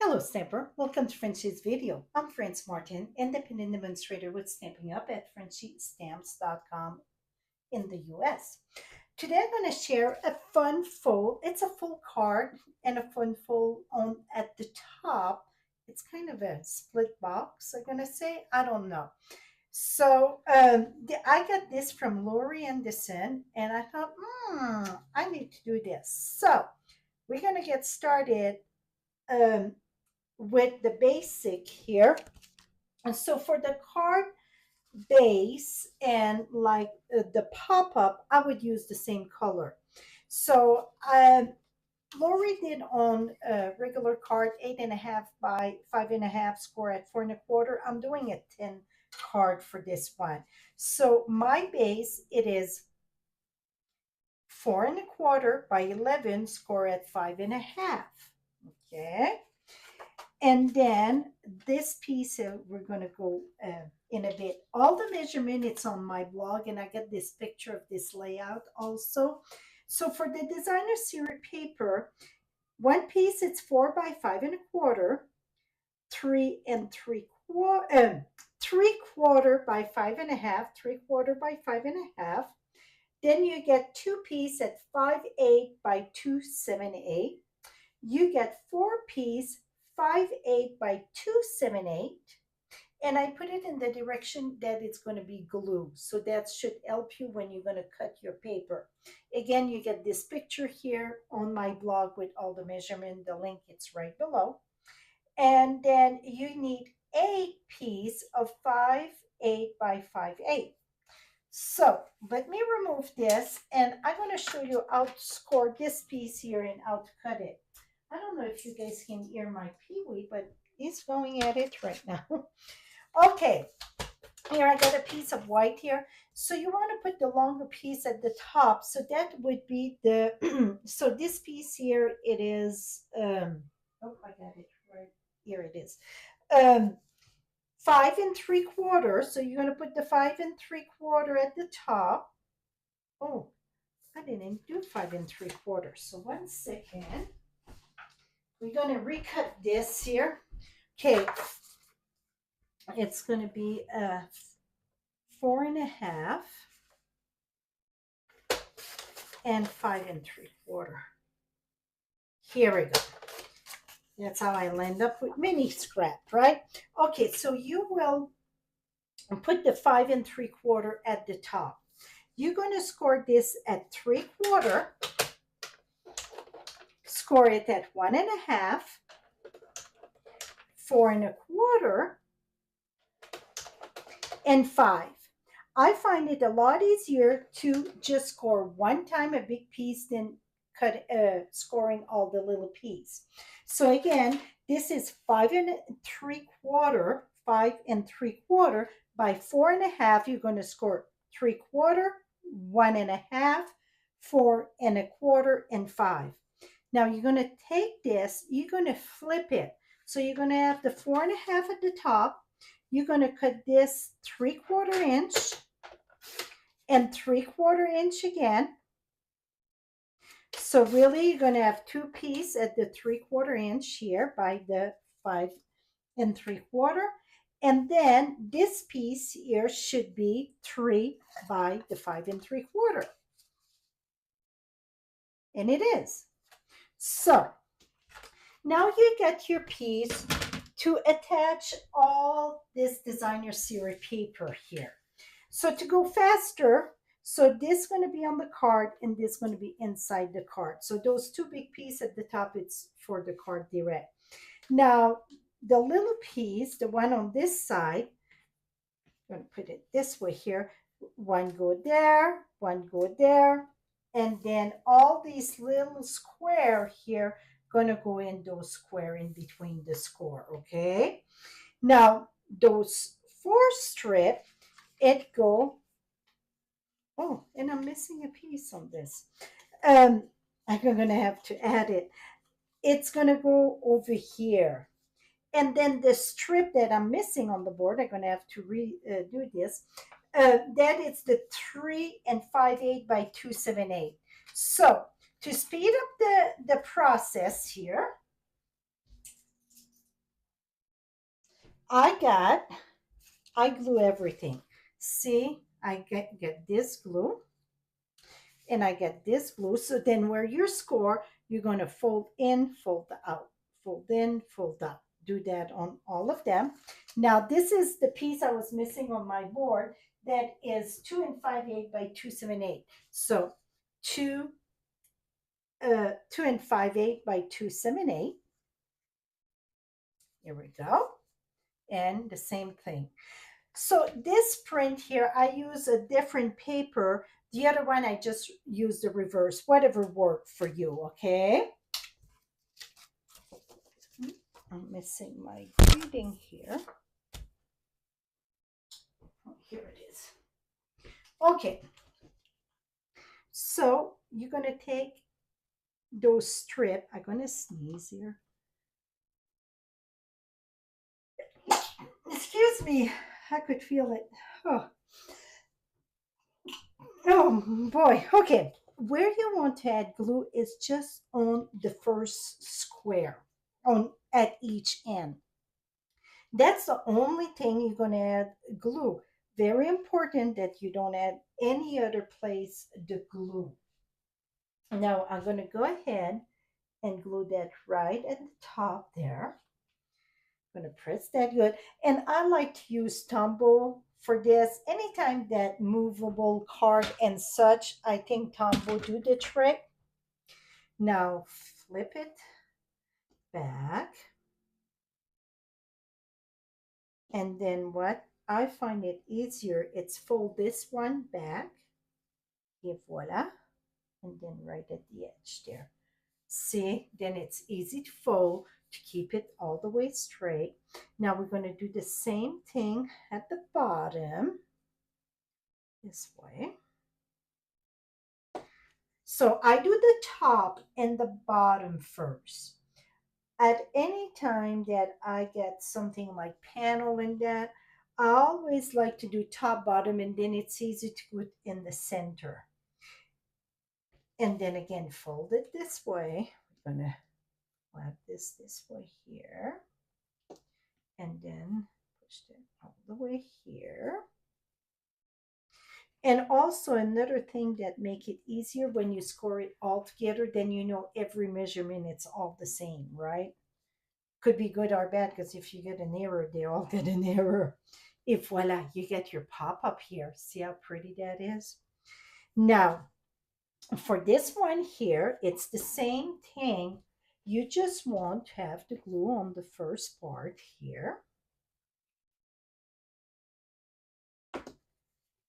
Hello Stamper, welcome to Frenchie's video. I'm France Martin, independent demonstrator with Stamping Up at frenchiestamps.com in the US. Today I'm going to share a fun fold. It's a full card and a fun fold on at the top. It's kind of a split box, I'm going to say. I don't know. So I got this from Lori Anderson and I thought, I need to do this. So we're going to get started um, with the basic here. And so for the card base and like the pop-up, I would use the same color. So Lori did on a regular card 8.5 by 5.5 score at 4.25. I'm doing a 10 card for this one. So my base, it is 4.25 by 11 score at 5.5. Okay. And then this piece, we're going to go in a bit. All the measurement, it's on my blog, and I got this picture of this layout also. So for the designer series paper, one piece, it's 4 by 5.25, 3.75 by 5.5, 3/4 by 5.5. Then you get two piece at 5/8 by 2.78. You get four piece 5/8 by 2.78, and I put it in the direction that it's going to be glue, so that should help you when you're going to cut your paper. Again, you get this picture here on my blog with all the measurement. The link, it's right below. And then you need a piece of 5/8 by 5/8. So let me remove this, and I'm going to show you how to score this piece here and how to cut it. I don't know if you guys can hear my peewee, but he's going at it right now. Okay, here I got a piece of white here. So you want to put the longer piece at the top. So that would be the, so this piece here, it is, oh, I got it right. Here it is. 5.75. So you're going to put the 5.75 at the top. Oh, I didn't do 5.75. So 1 second. We're going to recut this here. Okay, it's going to be 4.5 and 5.75. Here we go. That's how I'll end up with mini scrap, right? Okay, so you will put the 5.75 at the top. You're going to score this at 3/4. Score it at 1.5, 4.25, and 5. I find it a lot easier to just score one time a big piece than scoring all the little piece. So again, this is 5.75, 5.75 by 4.5. You're going to score 3/4, 1.5, 4.25, and 5. Now you're going to take this, you're going to flip it. So you're going to have the 4.5 at the top. You're going to cut this 3/4 inch and 3/4 inch again. So really you're going to have two pieces at the 3/4 inch here by the 5.75. And then this piece here should be 3 by the 5.75. And it is. So now you get your piece to attach all this designer series paper here. So to go faster, so this is going to be on the card and this is going to be inside the card. So those two big pieces at the top, it's for the card direct. Now the little piece, the one on this side, I'm going to put it this way here. One go there, one go there. And then all these little square here going to go in those square in between the score, okay? Now, those 4 strip, it go, oh, and I'm missing a piece on this. I'm going to have to add it. It's going to go over here. And then the strip that I'm missing on the board, I'm going to have to redo this. That is the 3.58 by 2.78. So to speed up the process here, I glue everything. See, I get this glue and I get this glue. So then where you score, you're going to fold in, fold out, fold in, fold out. Do that on all of them. Now this is the piece I was missing on my board that is 2 and 5/8 by 2 7/8. So 2 2 and 5/8 by 2 7/8. Here we go. And the same thing. So this print here, I use a different paper. The other one, I just use the reverse, whatever worked for you, okay? I'm missing my greeting here. Oh, here it is. Okay. So you're going to take those strip. I'm going to sneeze here. Excuse me. I could feel it. Oh. Oh boy. Okay. Where you want to add glue is just on the first square on at each end. That's the only thing you're going to add glue. Very important that you don't add any other place the glue. Now I'm going to go ahead and glue that right at the top there. I'm going to press that good. And I like to use Tombow for this. Anytime that movable card and such, I think Tombow do the trick. Now flip it back. And then what I find it easier, it's fold this one back. Et voila. And then right at the edge there. See, then it's easy to fold to keep it all the way straight. Now we're going to do the same thing at the bottom this way. So I do the top and the bottom first. At any time that I get something like panel in that, I always like to do top, bottom, and then it's easy to put in the center. And then again, fold it this way. We're going to flap this way here. And then push it all the way here. And also another thing that make it easier when you score it all together, then you know every measurement, it's all the same, right? Could be good or bad, because if you get an error, they all get an error. If voila, you get your pop-up here. See how pretty that is? Now, for this one here, it's the same thing. You just want to have the glue on the first part here.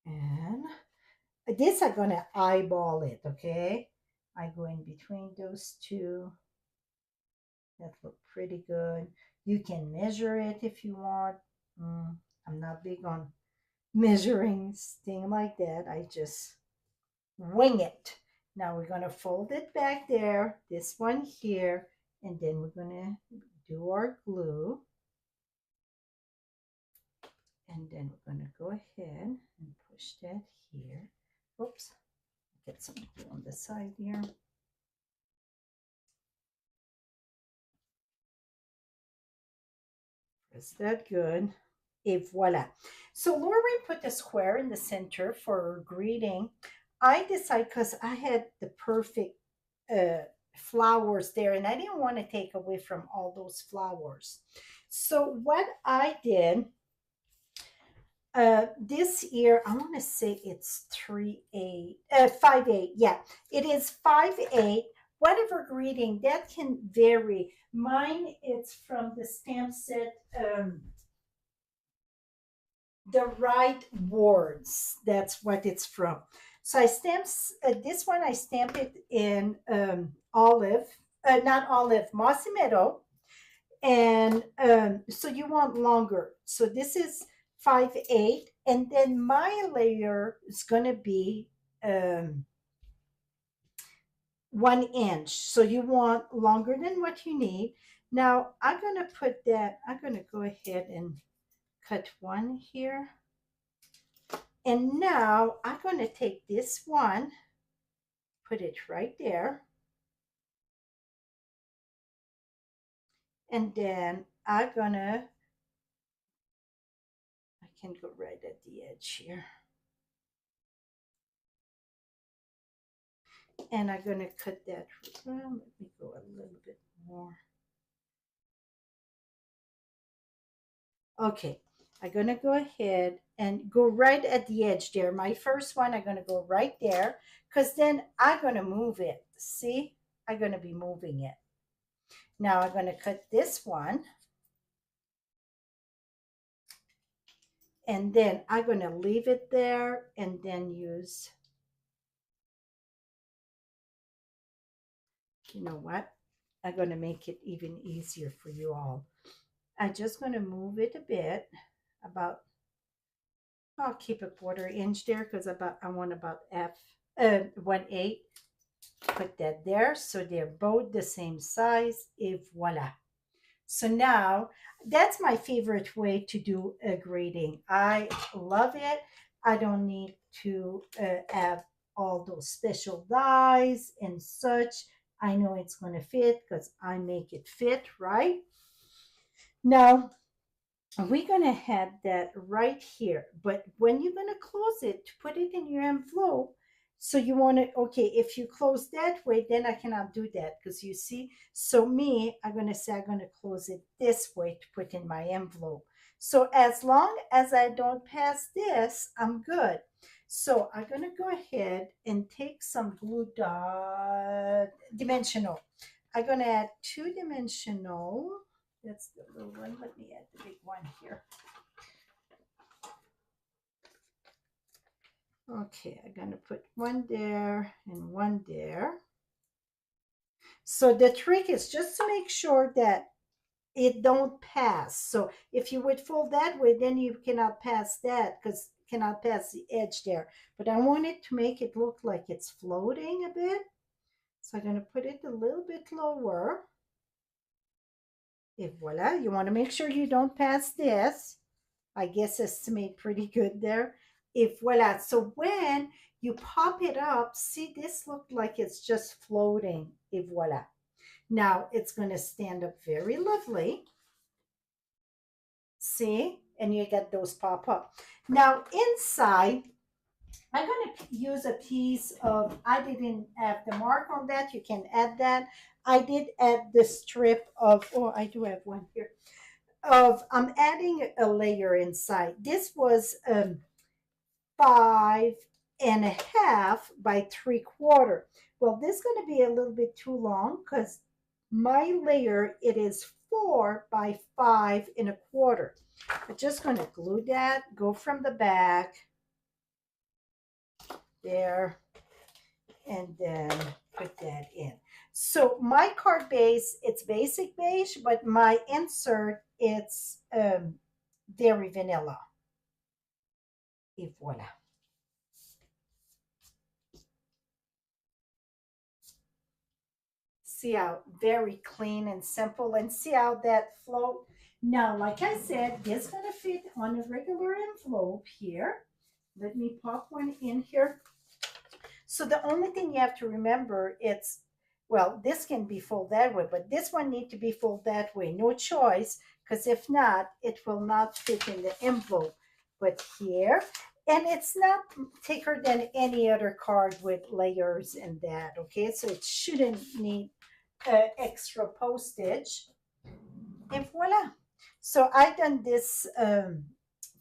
And this I'm going to eyeball it, okay? I go in between those two. That look pretty good. You can measure it if you want. I'm not big on measuring thing like that. I just wing it. Now we're going to fold it back there, this one here, and then we're going to do our glue. And then we're going to go ahead and push that here. Oops, get some glue on the side here. Is that good? Et voila. So Lauren put a square in the center for greeting. I decided, because I had the perfect flowers there and I didn't want to take away from all those flowers. So what I did, this year, I want to say it's 3/8, 5/8. Yeah, it is 5/8. Whatever greeting, that can vary. Mine, it's from the stamp set, the right words. That's what it's from. So I stamp this one. I stamp it in olive, not olive, mossy meadow, and so you want longer. So this is 5/8, and then my layer is gonna be 1 inch. So you want longer than what you need. Now I'm gonna put that. I'm gonna go ahead and cut one here. And now I'm going to take this one, put it right there. And then I'm going to can go right at the edge here. And I'm going to cut that. Well, let me go a little bit more. Okay, I'm going to go ahead and go right at the edge there. My first one, I'm going to go right there because then I'm going to move it. See, I'm going to be moving it. Now I'm going to cut this one. And then I'm going to leave it there and then use, you know what? I'm going to make it even easier for you all. I'm just going to move it a bit, about, I'll keep a 1/4 inch there because I want about 1/8. Put that there so they're both the same size, et voila. So now that's my favorite way to do a grading. I love it. I don't need to have all those special dies and such. I know it's going to fit because I make it fit, right? Now, we're going to have that right here. But when you're going to close it, to put it in your envelope, so you want to, okay, if you close that way, then I cannot do that because you see, so me, I'm going to say I'm going to close it this way to put in my envelope. So as long as I don't pass this, I'm good. So I'm going to go ahead and take some glue dot, dimensional. I'm going to add 2-dimensional. That's the little one. Let me add the big one here. Okay, I'm going to put one there and one there. So the trick is just to make sure that it don't pass. So if you would fold that way, then you cannot pass that because cannot pass the edge there. But I want it to make it look like it's floating a bit. So I'm going to put it a little bit lower. Et voila, you want to make sure you don't pass this. I guess estimate pretty good there. If voila, so when you pop it up, see this look like it's just floating. Et voila. Now it's going to stand up very lovely. See, and you get those pop up. Now inside, I'm going to use a piece of, I didn't have the mark on that. You can add that. I did add the strip of, oh, I do have one here. I'm adding a layer inside. This was 5.5 by 3/4. Well, this is going to be a little bit too long because my layer, it is 4 by 5.25. I'm just going to glue that, go from the back there, and then put that in. So my card base, it's basic beige, but my insert, it's dairy vanilla. Et voila. See how very clean and simple, and see how that float. Now, like I said, this is going to fit on a regular envelope here. Let me pop one in here. So the only thing you have to remember, it's, well, this can be folded that way, but this one needs to be folded that way. No choice, because if not, it will not fit in the envelope. But here, and it's not thicker than any other card with layers and that, okay? So it shouldn't need extra postage. And voila. So I done this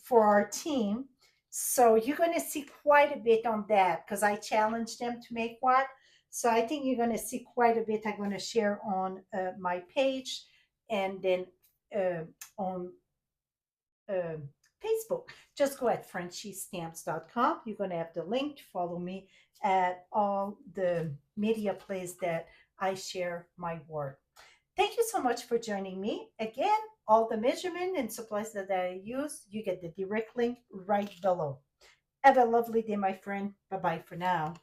for our team. So you're going to see quite a bit on that because I challenged them to make one. So I think you're going to see quite a bit. I'm going to share on my page and then on Facebook. Just go at frenchiestamps.com. You're going to have the link to follow me at all the media places that I share my work. Thank you so much for joining me. Again, all the measurement and supplies that I use, you get the direct link right below. Have a lovely day, my friend. Bye-bye for now.